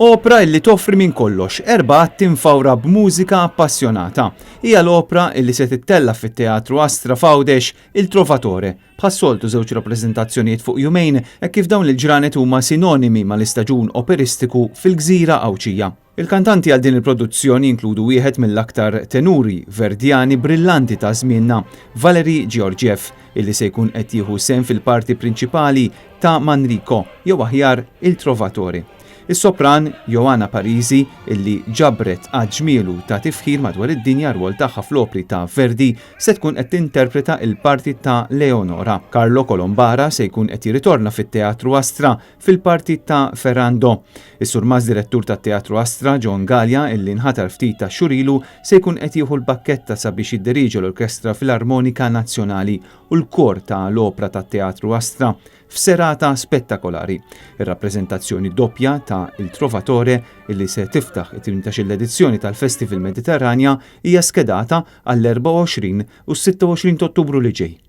Opra illi toffri minn kollox, 4 atti mfawra b'mużika appassjonata. Hija l-opra illi se tittella fit-Teatru Astra Fawdex Il-Trovatore. Bħas-soltu żewġ rappreżentazzjonijiet fuq jumejn hekk kif dawn il-ġranet huma sinonimi mal-istaġun operistiku fil-Gżira Awċija. Il-kantanti għal din il-produzzjoni inkludu wieħed mill-aktar tenuri verdjani brillanti ta' żmienna, Valeri Georgiev, illi se jkun qed jieħu sehem fil-parti prinċipali ta' Manrico, jew aħjar Il-Trovatore. Is-sopran Joanna Parisi, illi ġabret ġmielu ta' tifħir madwar id-dinja rwol tagħha fl-opri ta' Verdi, se tkun qed tinterpreta il-parti ta' Leonora. Carlo Colombara se jkun qed jirritorna fit-Teatru Astra fil-parti ta' Ferrando. Is-surmaż direttur tat-Teatru Astra, John Gallia, illi nħatar ftit ta' xurilu, se jkun qed jieħu l-bakketta sabiex jiddiriġi l-Orkestra Filarmonika Nazzjonali u l-kor ta' l-opra tat-Teatru Astra f'serata spettakolari. Ir-rappreżentazzjoni doppja ta' Il-Trovatore illi se tiftaħ it-18 edizzjoni tal-Festival Mediterranja hija skedata għall-24 u 26 Ottubru li ġej.